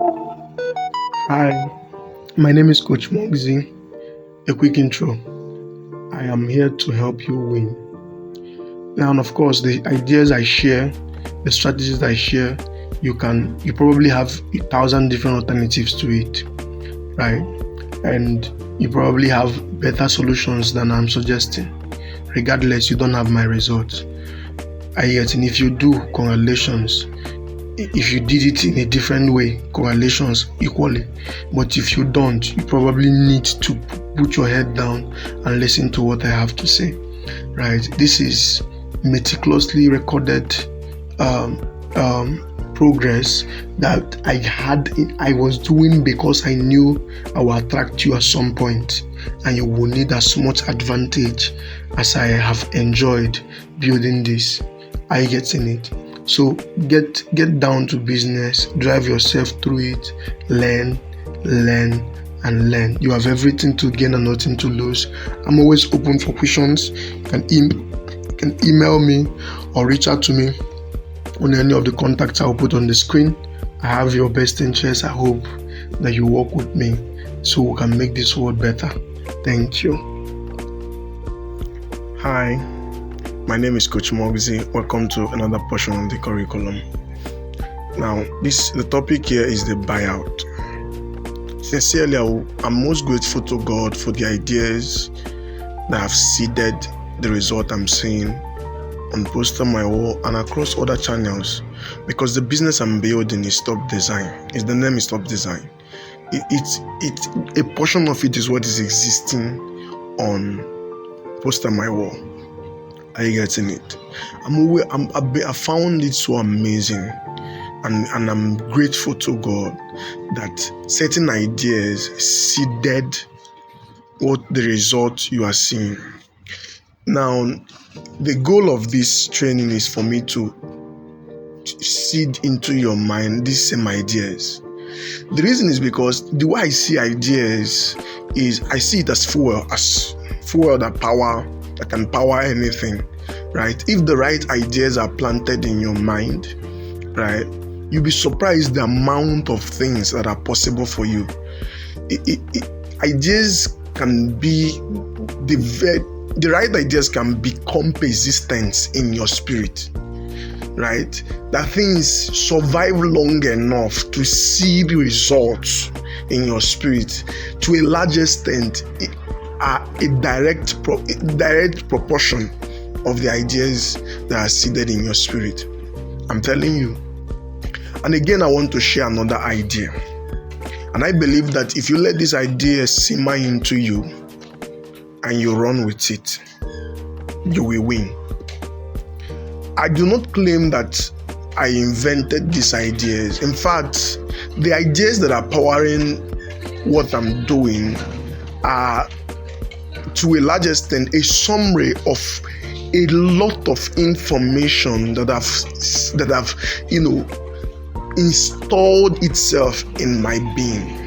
Hi, my name is Coach Moxie. A quick intro. I am here to help you win. Now, and of course, the ideas I share, the strategies I share, you probably have 1,000 different alternatives to it, right? And you probably have better solutions than I'm suggesting. Regardless, you don't have my results. And if you do, congratulations. If you did it in a different way, congratulations equally. But if you don't, you probably need to put your head down and listen to what I have to say, right? This is meticulously recorded progress that I was doing because I knew I will attract you at some point, and you will need as much advantage as I have enjoyed building this. Are you getting it? So get down to business, drive yourself through it, learn, and learn. You have everything to gain and nothing to lose. I'm always open for questions. You can email me or reach out to me on any of the contacts I'll put on the screen. I have your best interest. I hope that you work with me so we can make this world better. Thank you. Hi, my name is Coach Moxie. Welcome to another portion of the curriculum. Now, the topic here is the buyout. Sincerely, I'm most grateful to God for the ideas that have seeded the result I'm seeing on PosterMyWall and across other channels, because the business I'm building is Top Design. The name is Top Design. It's a portion of it is what is existing on PosterMyWall. Are you getting it? I found it so amazing, and I'm grateful to God that certain ideas seeded what the result you are seeing. Now, the goal of this training is for me to seed into your mind these same ideas. The reason is because the way I see ideas is I see it as fuel that can power anything, right? If the right ideas are planted in your mind, right, you'll be surprised the amount of things that are possible for you. Ideas can be the right ideas can become persistent in your spirit, right? That things survive long enough to see the results in your spirit to a large extent are a direct proportion of the ideas that are seeded in your spirit. I'm telling you. And again, I want to share another idea. And I believe that if you let this idea simmer into you and you run with it, you will win. I do not claim that I invented these ideas. In fact, the ideas that are powering what I'm doing are, to a large extent, a summary of a lot of information that have installed itself in my being.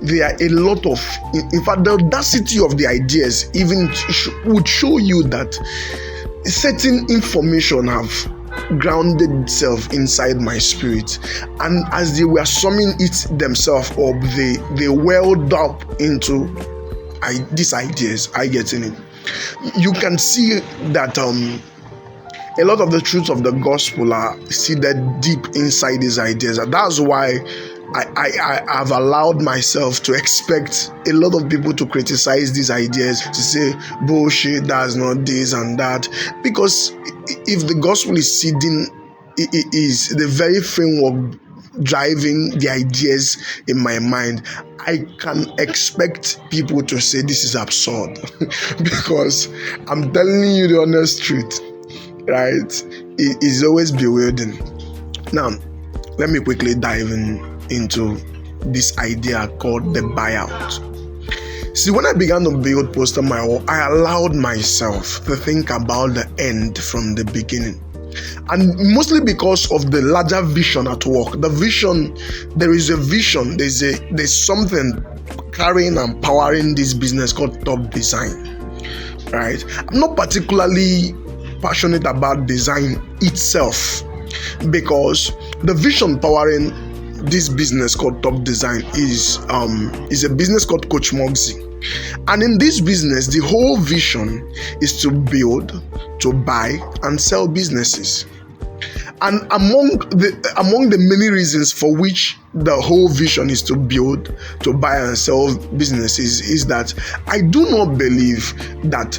There are a lot of, in fact, the audacity of the ideas even would show you that certain information have grounded itself inside my spirit, and as they were summing it themselves up, they welled up into these ideas. I get in it. You can see that a lot of the truths of the gospel are seated deep inside these ideas. And that's why I have allowed myself to expect a lot of people to criticize these ideas, to say, bullshit, that's not this and that. Because if the gospel is seeding, it is the very framework driving the ideas in my mind, I can expect people to say this is absurd. Because I'm telling you the honest truth, right? It is always bewildering. Now, let me quickly dive into this idea called the buyout. See, when I began to build PosterMyWall, I allowed myself to think about the end from the beginning. And mostly because of the larger vision at work. The vision, there is a vision, there's something carrying and powering this business called Top Design, right? I'm not particularly passionate about design itself, because the vision powering this business called Top Design is a business called Coach Moxie. And in this business, the whole vision is to build, to buy, and sell businesses. And among the many reasons for which the whole vision is to build, to buy, and sell businesses is that I do not believe that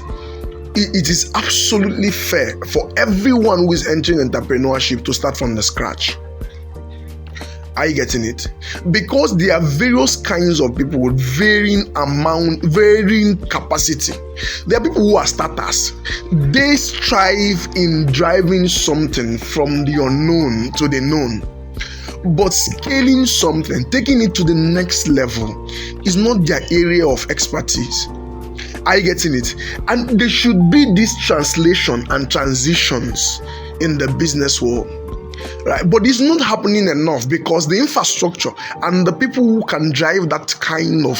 it is absolutely fair for everyone who is entering entrepreneurship to start from the scratch. Are you getting it? Because there are various kinds of people with varying capacity. There are people who are starters. They strive in driving something from the unknown to the known. But scaling something, taking it to the next level, is not their area of expertise. Are you getting it? And there should be this translation and transitions in the business world. Right, but it's not happening enough because the infrastructure and the people who can drive that kind of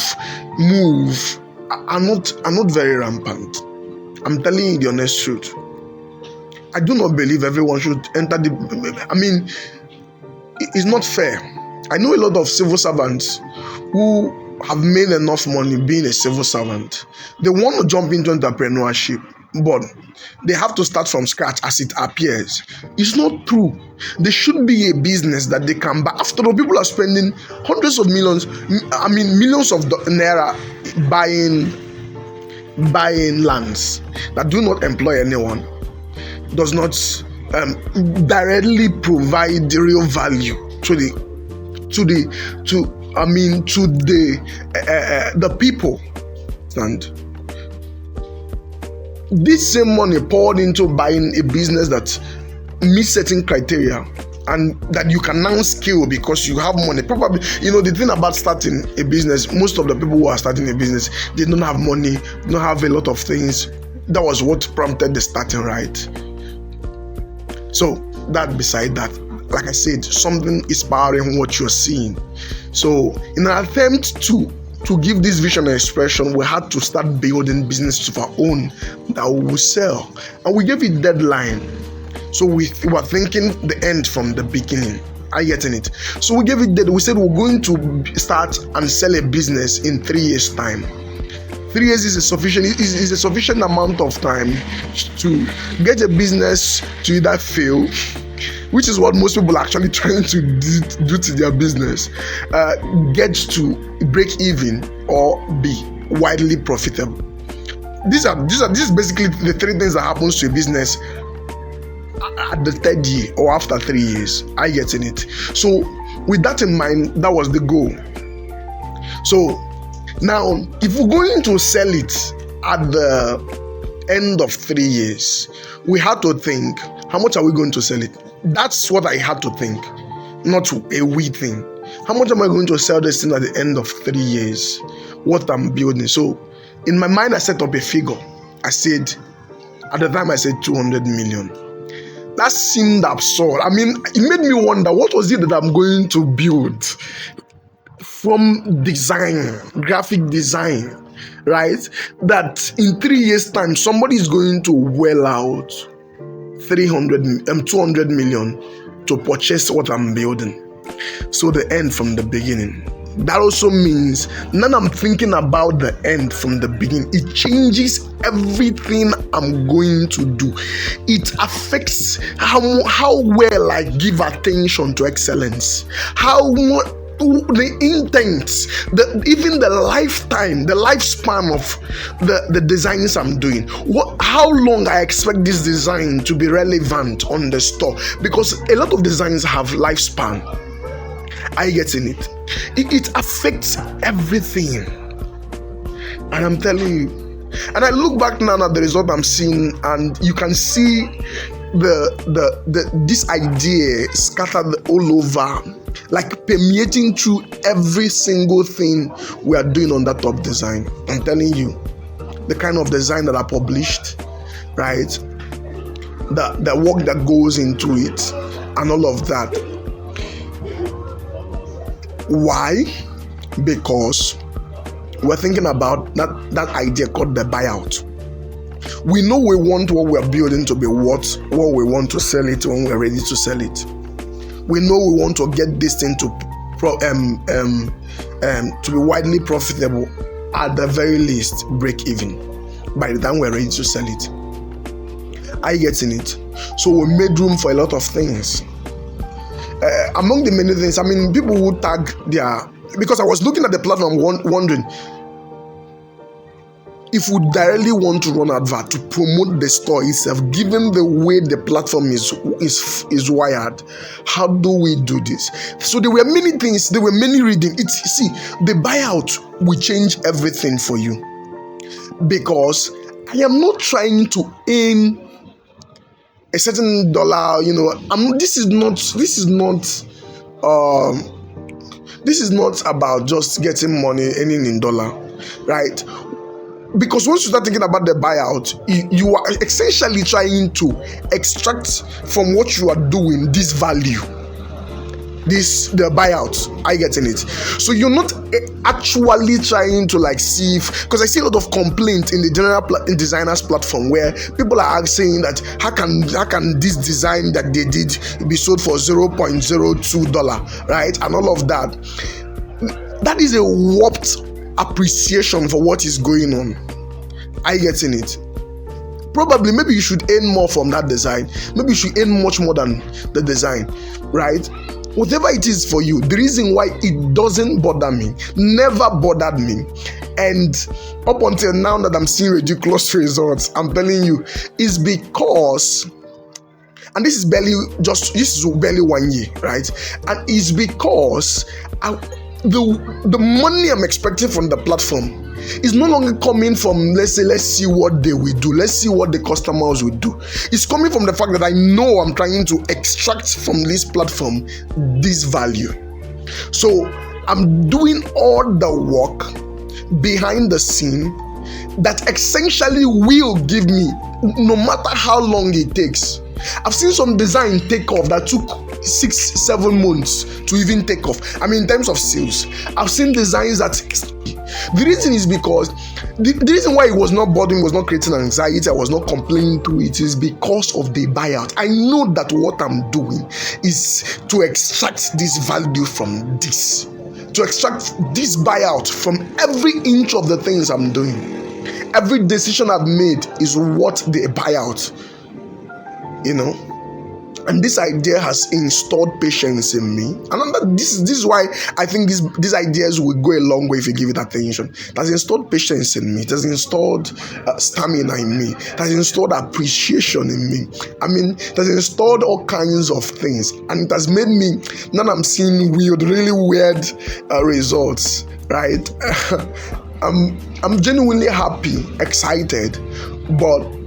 move are not very rampant. I'm telling you the honest truth. I do not believe everyone should enter it's not fair. I know a lot of civil servants who have made enough money being a civil servant. They want to jump into entrepreneurship, but they have to start from scratch as it appears. It's not true. There should be a business that they can buy. After all, people are spending hundreds of millions, millions of naira buying lands that do not employ anyone, does not directly provide real value to the people. And this same money poured into buying a business that meets certain criteria and that you can now scale because you have money. Probably, the thing about starting a business, most of the people who are starting a business, they don't have money, don't have a lot of things. That was what prompted the starting, right? So that beside that, like I said, something is powering what you're seeing. So in an attempt to give this vision an expression, we had to start building businesses of our own that we will sell. And we gave it deadline. So we were thinking the end from the beginning. Are you getting it? So we gave it deadline. We said we're going to start and sell a business in 3 years' time. 3 years is a sufficient amount of time to get a business to either fail, which is what most people are actually trying to do to their business, get to break even, or be widely profitable. This is basically the three things that happens to a business at the third year or after 3 years. Are you getting it? So with that in mind, that was the goal. So now, if we're going to sell it at the end of 3 years, we had to think, how much are we going to sell it? That's what I had to think, not a we thing. How much am I going to sell this thing at the end of 3 years? What I'm building. So in my mind, I set up a figure. At the time I said 200 million. That seemed absurd. It made me wonder, what was it that I'm going to build? From design, graphic design, right? That in 3 years' time, somebody is going to well out 200 million to purchase what I'm building. So the end from the beginning. That also means now I'm thinking about the end from the beginning. It changes everything I'm going to do. It affects how well I give attention to excellence, how much the intent, even the lifespan of the designs I'm doing. How long I expect this design to be relevant on the store, because a lot of designs have lifespan. Are you getting it? It affects everything, and I'm telling you. And I look back now at the result I'm seeing, and you can see this idea scattered all over, like permeating through every single thing we are doing on that Top Design. I'm telling you, the kind of design that are published, right? The work that goes into it, and all of that. Why? Because we're thinking about that idea called the buyout. We know we want what we're building to be what we want to sell it when we're ready to sell it. We know we want to get this thing to to be widely profitable, at the very least break even by the time we're ready to sell it. Are you getting it? So we made room for a lot of things. Among the many things, I mean, people would tag their, because I was looking at the platform wondering if we directly want to run advert to promote the store itself, given the way the platform is wired. How do we do this? So there were many things, there were many readings. See, the buyout will change everything for you, because I am not trying to earn a certain dollar. This is not about just getting money, earning in dollar, right? Because once you start thinking about the buyout, you are essentially trying to extract from what you are doing this value, the buyout. Are you getting it? So you're not actually trying to see if, because I see a lot of complaints in the general designers platform where people are saying that how can this design that they did be sold for $0.02, right? And all of that. That is a warped appreciation for what is going on. Are you getting it? Probably, maybe you should earn more from that design. Maybe you should earn much more than the design, right? Whatever it is for you, the reason why it doesn't bother me, never bothered me, and up until now that I'm seeing ridiculous results, I'm telling you, is because, and this is barely 1 year, right? And it's because the money I'm expecting from the platform is no longer coming from, let's see what they will do, let's see what the customers will do. It's coming from the fact that I know I'm trying to extract from this platform this value. So I'm doing all the work behind the scene that essentially will give me, no matter how long it takes. I've seen some design take off that took 6-7 months to even take off. I mean, in terms of sales, I've seen designs that. The reason is because the reason why it was not bothering, was not creating anxiety, I was not complaining to it, is because of the buyout. I know that what I'm doing is to extract this value from this, to extract this buyout from every inch of the things I'm doing. Every decision I've made is what the buyout. And this idea has installed patience in me, and this is why I think these ideas will go a long way if you give it attention. It has installed patience in me. It has installed stamina in me. It has installed appreciation in me. I mean, it has installed all kinds of things, and it has made me, now I'm seeing really weird results, right? I'm genuinely happy, excited, but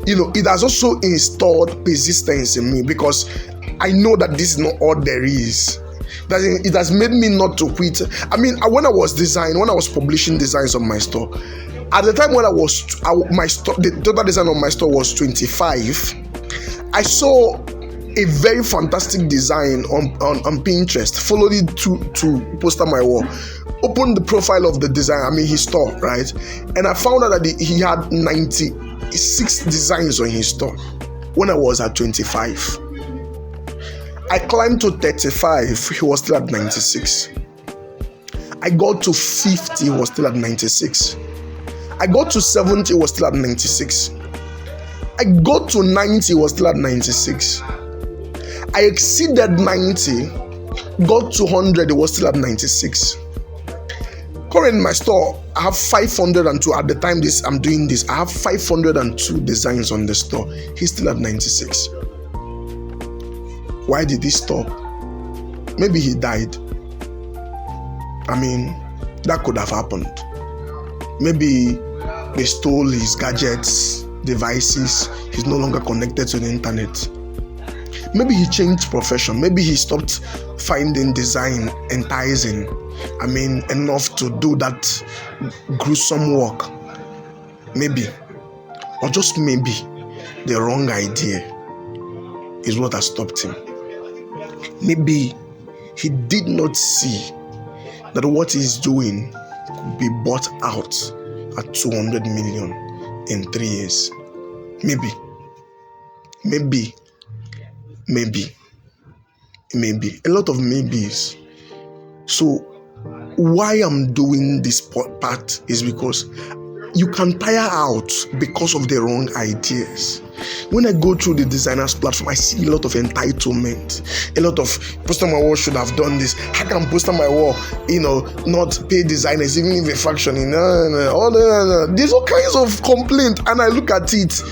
it has also installed persistence in me, because I know that this is not all there is. That it has made me not to quit. I mean, when I was publishing designs on my store, at the time when the total design on my store was 25, I saw a very fantastic design on Pinterest, followed it to PosterMyWall, opened the profile of the design, his store, right? And I found out that he had 96 designs on his store when I was at 25. I climbed to 35, he was still at 96. I got to 50, he was still at 96. I got to 70, he was still at 96. I got to 90, he was still at 96. I exceeded 90, got to 100, it was still at 96. Currently in my store, I have 502. At the time I'm doing this, I have 502 designs on the store. He's still at 96. Why did he stop? Maybe he died. I mean, that could have happened. Maybe they stole his gadgets, devices. He's no longer connected to the internet. Maybe he changed profession. Maybe he stopped finding design enticing. Enough to do that gruesome work. Maybe, or just maybe, the wrong idea is what has stopped him. Maybe he did not see that what he's doing could be bought out at 200 million in 3 years. Maybe. A lot of maybes. So why I'm doing this part is because you can tire out because of the wrong ideas. When I go through the designers platform, I see a lot of entitlement, a lot of PosterMyWall should have done this. How can PosterMyWall, not pay designers even if a fraction? There's all kinds of complaint, and I look at it.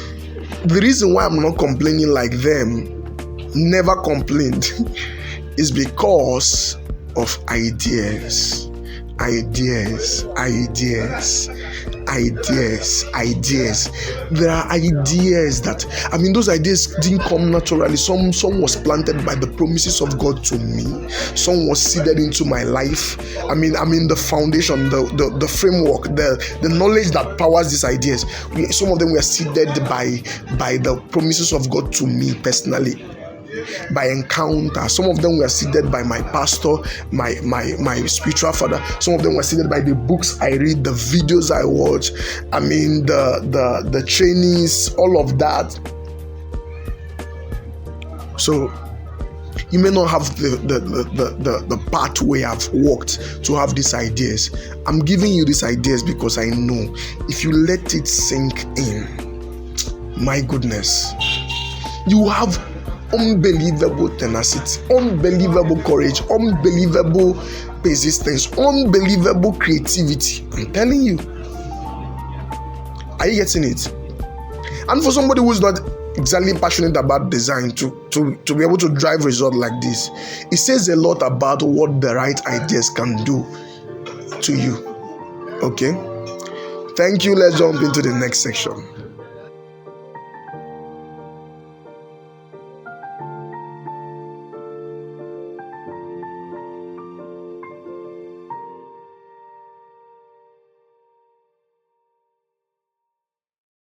The reason why I'm not complaining like them, never complained, is because of ideas. There are ideas that, those ideas didn't come naturally. Some was planted by the promises of God to me. Some was seeded into my life. The foundation, the framework, the knowledge that powers these ideas. Some of them were seeded by the promises of God to me personally, by encounter. Some of them were seeded by my pastor, my spiritual father. Some of them were seeded by the books I read, the videos I watch, the trainings, all of that. So you may not have the pathway I've walked to have these ideas. I'm giving you these ideas because I know if you let it sink in, my goodness, you have unbelievable tenacity, unbelievable courage, unbelievable persistence, unbelievable creativity. I'm telling you. Are you getting it? And for somebody who's not exactly passionate about design to be able to drive results like this, it says a lot about what the right ideas can do to you. Okay? Thank you. Let's jump into the next section.